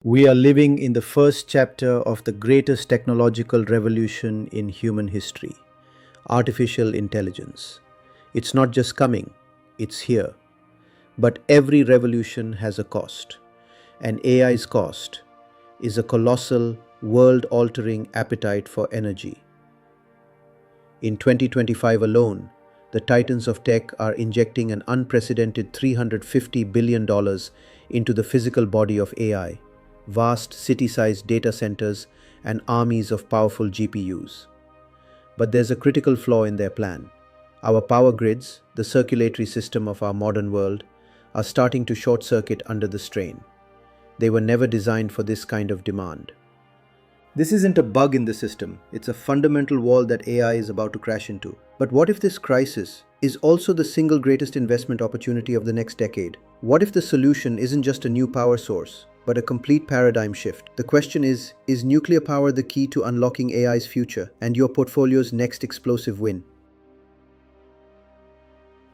We are living in the first chapter of the greatest technological revolution in human history, artificial intelligence. It's not just coming, it's here. But every revolution has a cost, and AI's cost is a colossal, world altering appetite for energy. In 2025 alone, the titans of tech are injecting an unprecedented $350 billion into the physical body of AI, vast city-sized data centers, and armies of powerful GPUs. But there's a critical flaw in their plan. Our power grids, the circulatory system of our modern world, are starting to short circuit under the strain. They were never designed for this kind of demand. This isn't a bug in the system, it's a fundamental wall that AI is about to crash into. But what if this crisis is also the single greatest investment opportunity of the next decade? What if the solution isn't just a new power source, but a complete paradigm shift? The question is nuclear power the key to unlocking AI's future and your portfolio's next explosive win?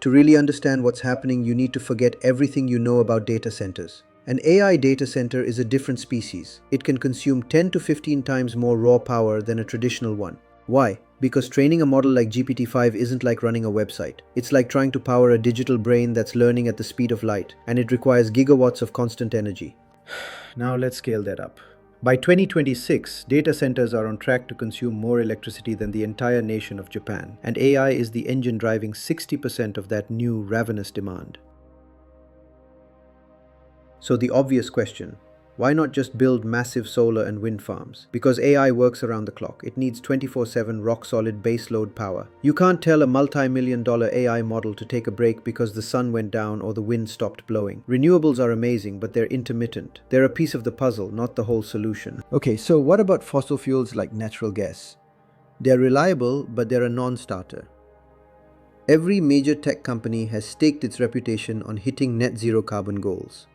To really understand what's happening, you need to forget everything you know about data centers. An AI data center is a different species. It can consume 10 to 15 times more raw power than a traditional one. Why? Because training a model like GPT-5 isn't like running a website. It's like trying to power a digital brain that's learning at the speed of light, and it requires gigawatts of constant energy. Now let's scale that up. By 2026, data centers are on track to consume more electricity than the entire nation of Japan, and AI is the engine driving 60% of that new ravenous demand. So the obvious question, why not just build massive solar and wind farms? Because AI works around the clock. It needs 24/7 rock-solid baseload power. You can't tell a multi-million-dollar AI model to take a break because the sun went down or the wind stopped blowing. Renewables are amazing, but they're intermittent. They're a piece of the puzzle, not the whole solution. Okay, so what about fossil fuels like natural gas? They're reliable, but they're a non-starter. Every major tech company has staked its reputation on hitting net zero carbon goals.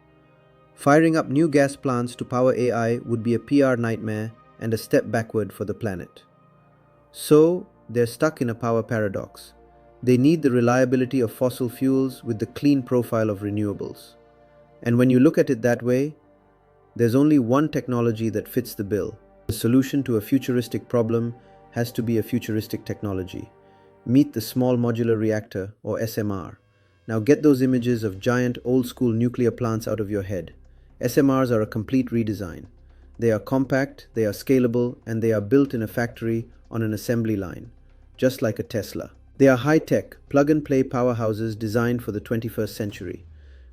Firing up new gas plants to power AI would be a PR nightmare and a step backward for the planet. So, they're stuck in a power paradox. They need the reliability of fossil fuels with the clean profile of renewables. And when you look at it that way, there's only one technology that fits the bill. The solution to a futuristic problem has to be a futuristic technology. Meet the Small Modular Reactor, or SMR. Now get those images of giant old-school nuclear plants out of your head. SMRs are a complete redesign. They are compact, they are scalable, and they are built in a factory on an assembly line, just like a Tesla. They are high-tech, plug-and-play powerhouses designed for the 21st century.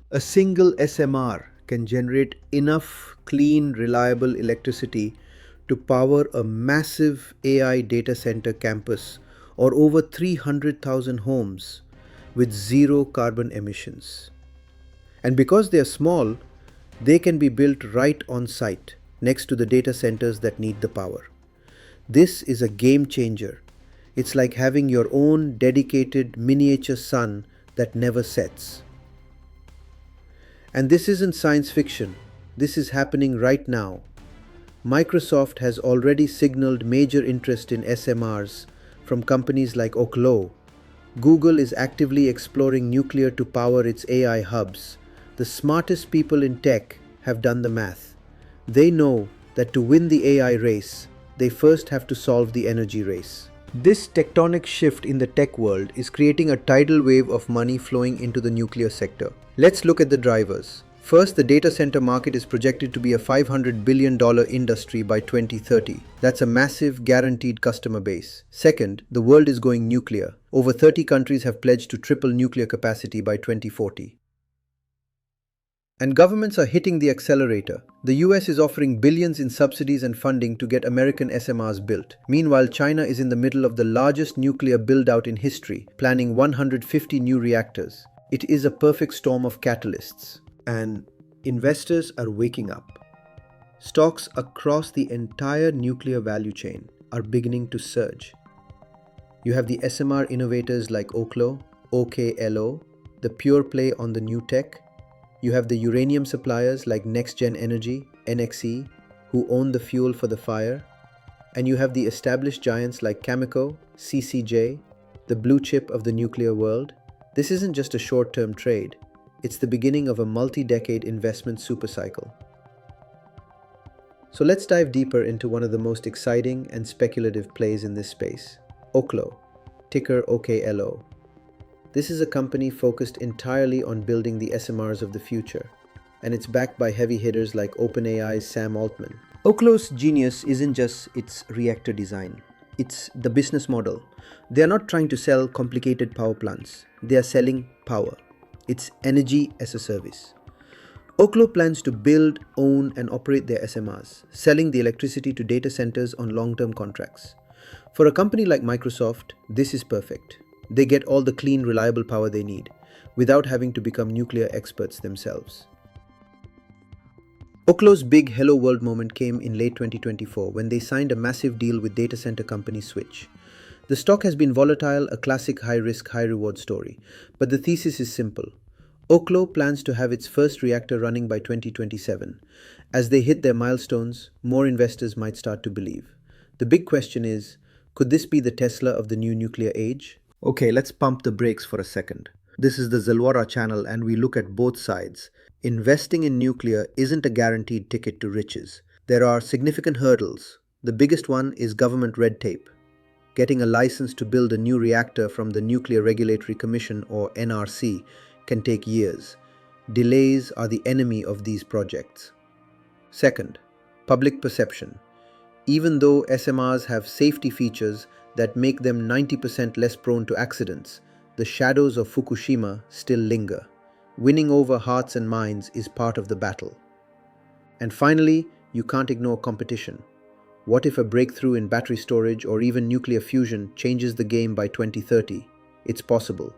A single SMR can generate enough clean, reliable electricity to power a massive AI data center campus or over 300,000 homes with zero carbon emissions. And because they are small, they can be built right on site, next to the data centers that need the power. This is a game changer. It's like having your own dedicated miniature sun that never sets. And this isn't science fiction. This is happening right now. Microsoft has already signaled major interest in SMRs from companies like Oklo. Google is actively exploring nuclear to power its AI hubs. The smartest people in tech have done the math. They know that to win the AI race, they first have to solve the energy race. This tectonic shift in the tech world is creating a tidal wave of money flowing into the nuclear sector. Let's look at the drivers. First, the data center market is projected to be a $500 billion industry by 2030. That's a massive, guaranteed customer base. Second, the world is going nuclear. Over 30 countries have pledged to triple nuclear capacity by 2040. And governments are hitting the accelerator. The US is offering billions in subsidies and funding to get American SMRs built. Meanwhile, China is in the middle of the largest nuclear build-out in history, planning 150 new reactors. It is a perfect storm of catalysts. And investors are waking up. Stocks across the entire nuclear value chain are beginning to surge. You have the SMR innovators like Oklo, OKLO, the pure play on the new tech. You have the uranium suppliers like NexGen Energy, NXE, who own the fuel for the fire. And you have the established giants like Cameco, CCJ, the blue chip of the nuclear world. This isn't just a short-term trade. It's the beginning of a multi-decade investment supercycle. So let's dive deeper into one of the most exciting and speculative plays in this space, Oklo, ticker OKLO. This is a company focused entirely on building the SMRs of the future, and it's backed by heavy hitters like OpenAI's Sam Altman. Oklo's genius isn't just its reactor design, it's the business model. They are not trying to sell complicated power plants, they are selling power. It's energy as a service. Oklo plans to build, own, and operate their SMRs, selling the electricity to data centers on long-term contracts. For a company like Microsoft, this is perfect. They get all the clean, reliable power they need, without having to become nuclear experts themselves. Oklo's big Hello World moment came in late 2024 when they signed a massive deal with data center company Switch. The stock has been volatile, a classic high-risk, high-reward story, but the thesis is simple. Oklo plans to have its first reactor running by 2027. As they hit their milestones, more investors might start to believe. The big question is, could this be the Tesla of the new nuclear age? Okay, let's pump the brakes for a second. This is the Zalwora channel and we look at both sides. Investing in nuclear isn't a guaranteed ticket to riches. There are significant hurdles. The biggest one is government red tape. Getting a license to build a new reactor from the Nuclear Regulatory Commission or NRC can take years. Delays are the enemy of these projects. Second, public perception. Even though SMRs have safety features that make them 90% less prone to accidents, the shadows of Fukushima still linger. Winning over hearts and minds is part of the battle. And finally, you can't ignore competition. What if a breakthrough in battery storage or even nuclear fusion changes the game by 2030? It's possible.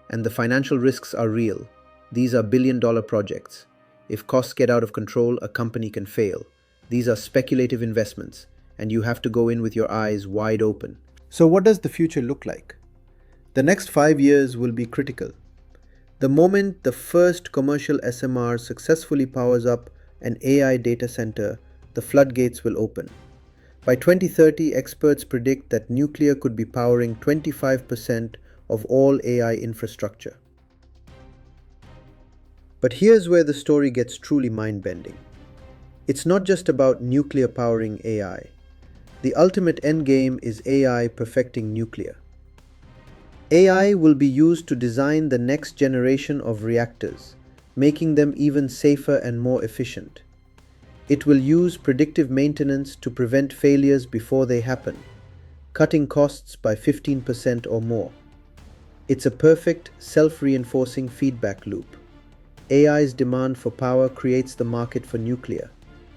And the financial risks are real. These are billion-dollar projects. If costs get out of control, a company can fail. These are speculative investments, and you have to go in with your eyes wide open. So what does the future look like? The next 5 years will be critical. The moment the first commercial SMR successfully powers up an AI data center, the floodgates will open. By 2030, experts predict that nuclear could be powering 25% of all AI infrastructure. But here's where the story gets truly mind-bending. It's not just about nuclear powering AI. The ultimate endgame is AI perfecting nuclear. AI will be used to design the next generation of reactors, making them even safer and more efficient. It will use predictive maintenance to prevent failures before they happen, cutting costs by 15% or more. It's a perfect, self-reinforcing feedback loop. AI's demand for power creates the market for nuclear,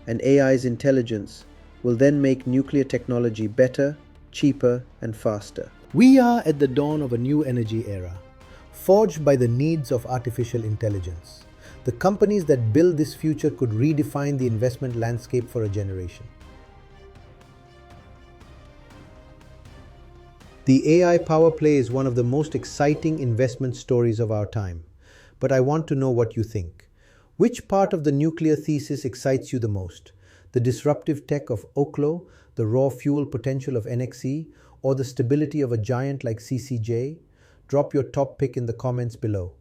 and AI's intelligence will then make nuclear technology better, cheaper, and faster. We are at the dawn of a new energy era, forged by the needs of artificial intelligence. The companies that build this future could redefine the investment landscape for a generation. The AI power play is one of the most exciting investment stories of our time. But I want to know what you think. Which part of the nuclear thesis excites you the most? The disruptive tech of Oklo, the raw fuel potential of NXE, or the stability of a giant like CCJ? Drop your top pick in the comments below.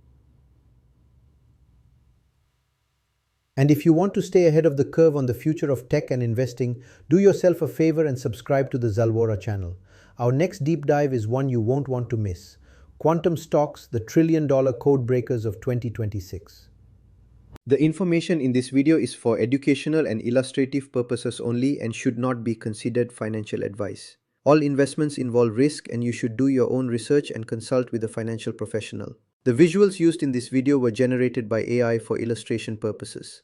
And if you want to stay ahead of the curve on the future of tech and investing, do yourself a favor and subscribe to the Zalwora channel. Our next deep dive is one you won't want to miss. Quantum stocks, the trillion-dollar code breakers of 2026. The information in this video is for educational and illustrative purposes only and should not be considered financial advice. All investments involve risk and you should do your own research and consult with a financial professional. The visuals used in this video were generated by AI for illustration purposes.